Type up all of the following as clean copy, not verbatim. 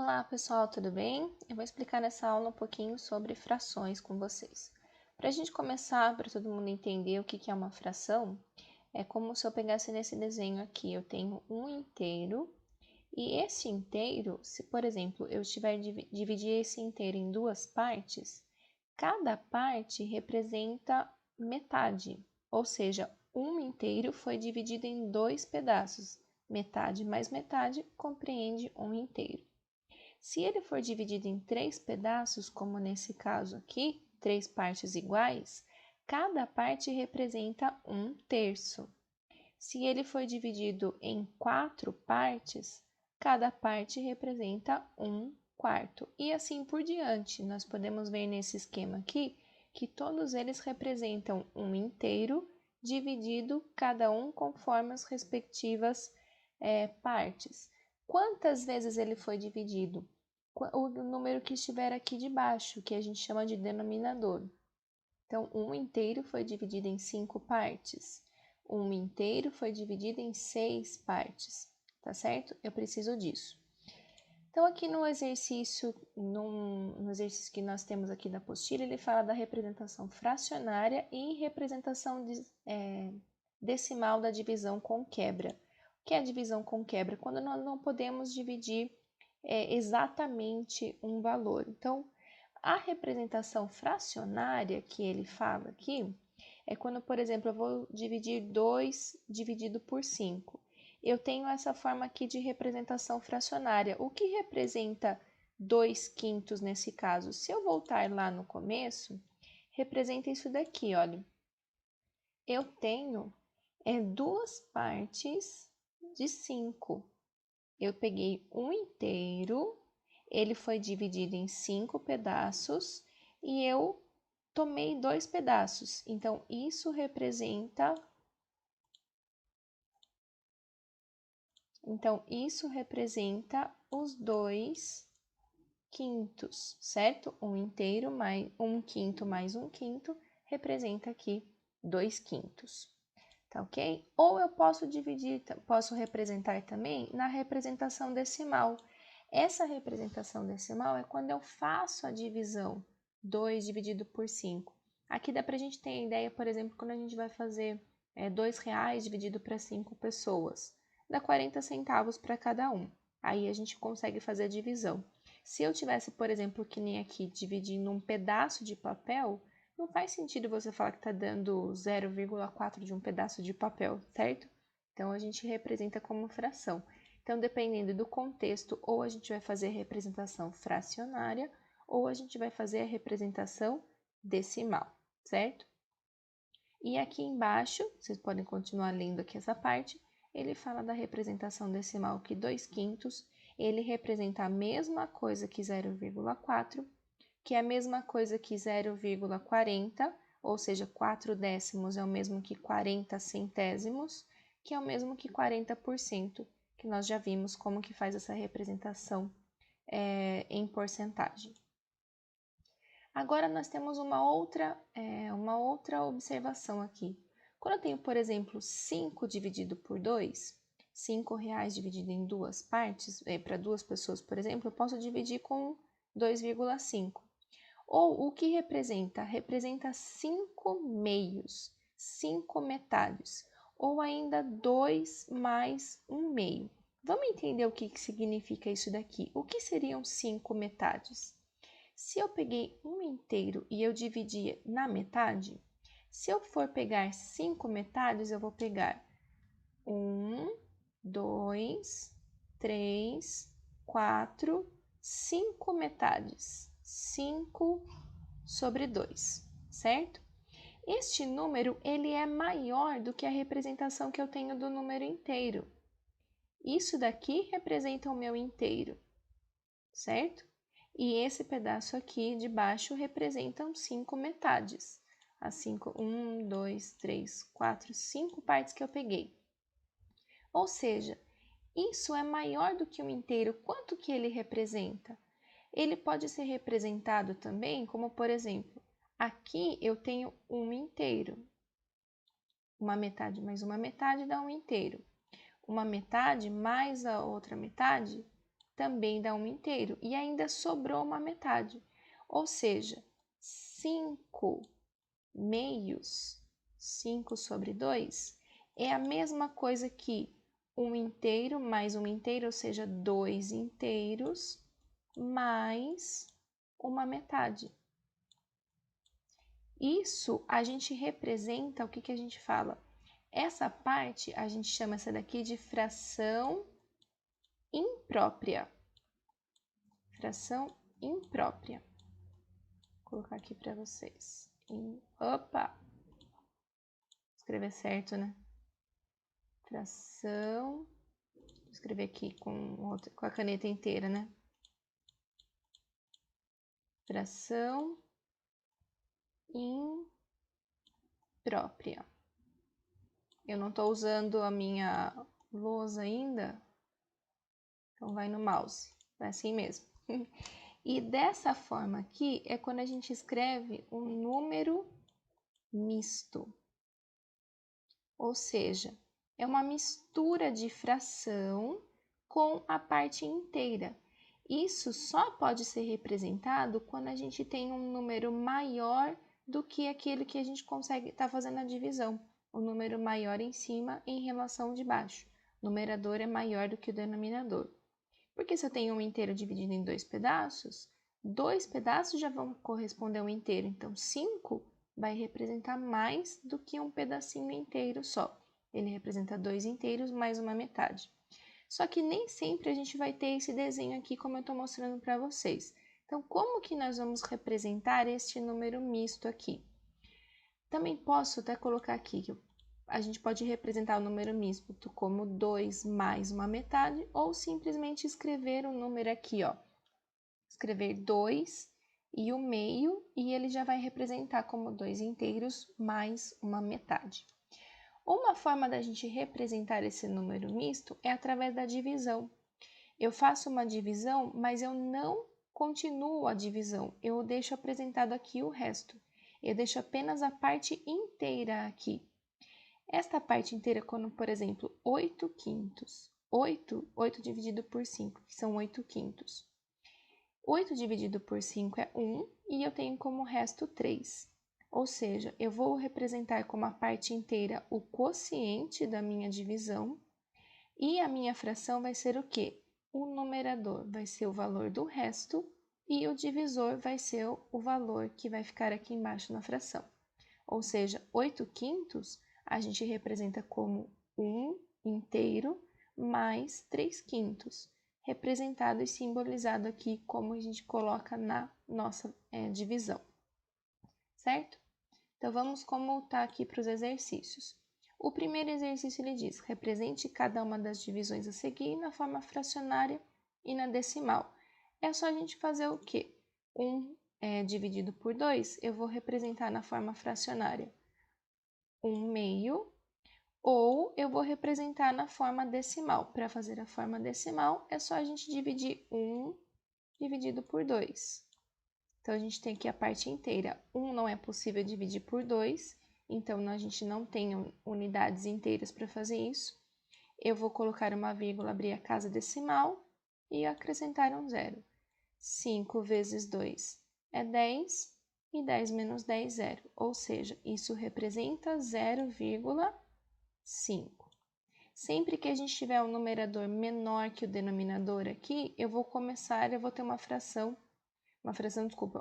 Olá pessoal, tudo bem? Eu vou explicar nessa aula um pouquinho sobre frações com vocês. Para a gente começar, para todo mundo entender o que é uma fração, é como se eu pegasse nesse desenho aqui, eu tenho um inteiro, e esse inteiro, se por exemplo eu tiver dividir esse inteiro em duas partes, cada parte representa metade, ou seja, um inteiro foi dividido em dois pedaços, metade mais metade compreende um inteiro. Se ele for dividido em três pedaços, como nesse caso aqui, três partes iguais, cada parte representa um terço. Se ele for dividido em quatro partes, cada parte representa um quarto. E assim por diante. Nós podemos ver nesse esquema aqui que todos eles representam um inteiro dividido, cada um conforme as respectivas partes. Quantas vezes ele foi dividido? O número que estiver aqui de baixo, que a gente chama de denominador. Então, um inteiro foi dividido em 5 partes. Um inteiro foi dividido em 6 partes, tá certo? Eu preciso disso. Então, aqui no exercício que nós temos aqui da apostila, ele fala da representação fracionária e representação decimal da divisão com quebra. O que é a divisão com quebra? Quando nós não podemos dividir exatamente um valor. Então, a representação fracionária que ele fala aqui é quando, por exemplo, eu vou dividir 2 dividido por 5. Eu tenho essa forma aqui de representação fracionária. O que representa 2/5 nesse caso? Se eu voltar lá no começo, representa isso daqui, olha. Eu tenho duas partes de 5. Eu peguei um inteiro, ele foi dividido em 5 pedaços e eu tomei 2 pedaços. Então, isso representa os 2/5, certo? Um inteiro mais 1/5 mais 1/5 representa aqui 2/5. Tá ok? Ou eu posso representar também na representação decimal. Essa representação decimal é quando eu faço a divisão 2 dividido por 5. Aqui dá para a gente ter ideia, por exemplo, quando a gente vai fazer R$2 dividido para 5 pessoas. Dá 40 centavos para cada um. Aí a gente consegue fazer a divisão. Se eu tivesse, por exemplo, que nem aqui, dividindo um pedaço de papel, não faz sentido você falar que está dando 0,4 de um pedaço de papel, certo? Então, a gente representa como fração. Então, dependendo do contexto, ou a gente vai fazer a representação fracionária, ou a gente vai fazer a representação decimal, certo? E aqui embaixo, vocês podem continuar lendo aqui essa parte, ele fala da representação decimal que 2/5, ele representa a mesma coisa que 0,4, que é a mesma coisa que 0,40, ou seja, 4 décimos é o mesmo que 40 centésimos, que é o mesmo que 40%, que nós já vimos como que faz essa representação em porcentagem. Agora, nós temos uma outra observação aqui. Quando eu tenho, por exemplo, 5 dividido por 2, R$5 dividido em duas partes, para duas pessoas, por exemplo, eu posso dividir com 2,5. Ou o que representa? Representa 5 meios, 5 metades, ou ainda 2 mais 1 meio. Vamos entender o que significa isso daqui. O que seriam 5 metades? Se eu peguei um inteiro e eu dividi na metade, se eu for pegar 5 metades, eu vou pegar 1, 2, 3, 4, 5 metades. 5 sobre 2, certo? Este número, ele é maior do que a representação que eu tenho do número inteiro. Isso daqui representa o meu inteiro, certo? E esse pedaço aqui de baixo representam 5 metades. As 5, 1, 2, 3, 4, 5 partes que eu peguei. Ou seja, isso é maior do que um inteiro. Quanto que ele representa? Ele pode ser representado também como, por exemplo, aqui eu tenho um inteiro. Uma metade mais uma metade dá um inteiro. Uma metade mais a outra metade também dá 1 inteiro. E ainda sobrou uma metade. Ou seja, 5 meios, 5 sobre 2, é a mesma coisa que 1 inteiro mais 1 inteiro, ou seja, 2 inteiros, mais uma metade. Isso a gente representa, o que a gente fala? Essa parte, a gente chama essa daqui de fração imprópria. Fração imprópria. Vou colocar aqui para vocês. Opa! Escrever certo, né? Fração. Vou escrever aqui com a caneta inteira, né? Fração imprópria. Eu não estou usando a minha lousa ainda, então vai no mouse. É assim mesmo. E dessa forma aqui é quando a gente escreve um número misto. Ou seja, é uma mistura de fração com a parte inteira. Isso só pode ser representado quando a gente tem um número maior do que aquele que a gente consegue estar fazendo a divisão. O número maior em cima em relação de baixo. O numerador é maior do que o denominador. Porque se eu tenho um inteiro dividido em 2 pedaços já vão corresponder a um inteiro. Então, 5 vai representar mais do que um pedacinho inteiro só. Ele representa 2 inteiros mais uma metade. Só que nem sempre a gente vai ter esse desenho aqui como eu estou mostrando para vocês. Então, como que nós vamos representar este número misto aqui? Também posso até colocar aqui que a gente pode representar o número misto como 2 mais uma metade ou simplesmente escrever o número aqui, ó. Escrever 2 e o meio e ele já vai representar como 2 inteiros mais uma metade. Uma forma da gente representar esse número misto é através da divisão. Eu faço uma divisão, mas eu não continuo a divisão, eu deixo apresentado aqui o resto. Eu deixo apenas a parte inteira aqui. Esta parte inteira, quando, por exemplo, 8 quintos. 8 dividido por 5, que são 8 quintos. 8 dividido por 5 é 1 e eu tenho como resto 3. Ou seja, eu vou representar como a parte inteira o quociente da minha divisão e a minha fração vai ser o quê? O numerador vai ser o valor do resto e o divisor vai ser o valor que vai ficar aqui embaixo na fração. Ou seja, 8 quintos a gente representa como 1 inteiro mais 3 quintos, representado e simbolizado aqui como a gente coloca na nossa divisão, certo? Então, vamos como está aqui para os exercícios. O primeiro exercício, ele diz, represente cada uma das divisões a seguir na forma fracionária e na decimal. É só a gente fazer o quê? 1 dividido por 2, eu vou representar na forma fracionária 1 meio, ou eu vou representar na forma decimal. Para fazer a forma decimal, é só a gente dividir 1 dividido por 2. Então, a gente tem aqui a parte inteira. 1 não é possível dividir por 2, então a gente não tem unidades inteiras para fazer isso. Eu vou colocar uma vírgula, abrir a casa decimal e acrescentar um zero. 5 vezes 2 é 10 e 10 menos 10, 0. Ou seja, isso representa 0,5. Sempre que a gente tiver um numerador menor que o denominador aqui, eu vou ter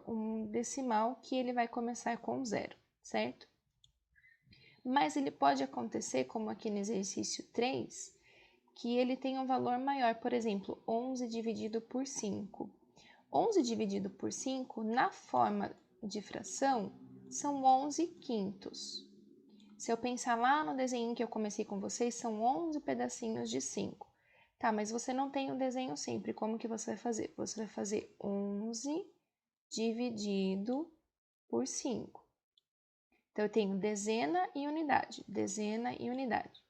um decimal que ele vai começar com 0, certo? Mas ele pode acontecer, como aqui no exercício 3, que ele tem um valor maior, por exemplo, 11 dividido por 5. 11 dividido por 5, na forma de fração, são 11 quintos. Se eu pensar lá no desenho que eu comecei com vocês, são 11 pedacinhos de 5. Tá, mas você não tem um desenho sempre, como que você vai fazer? Você vai fazer 11 dividido por 5. Então, eu tenho dezena e unidade, dezena e unidade.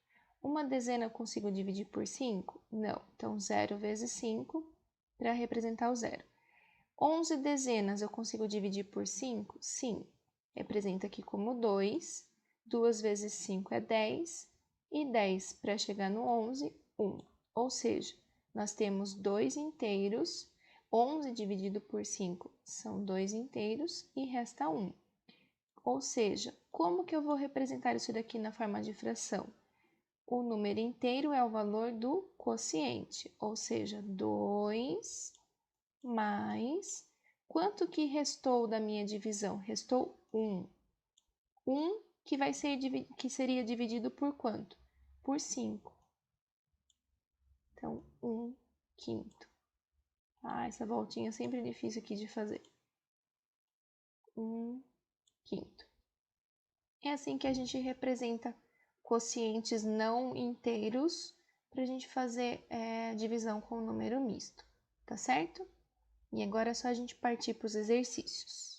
Uma dezena eu consigo dividir por 5? Não. Então, 0 vezes 5 para representar o 0. 11 dezenas eu consigo dividir por 5? Sim. Representa aqui como 2. 2 vezes 5 é 10. E 10 para chegar no 11, 1. Ou seja, nós temos 2 inteiros, 11 dividido por 5 são 2 inteiros e resta 1. Ou seja, como que eu vou representar isso daqui na forma de fração? O número inteiro é o valor do quociente, ou seja, 2 mais... Quanto que restou da minha divisão? Restou 1. 1 que seria dividido por quanto? Por 5. Então, 1/5. Essa voltinha sempre é difícil aqui de fazer. 1/5. É assim que a gente representa quocientes não inteiros para a gente fazer divisão com o número misto, tá certo? E agora é só a gente partir para os exercícios.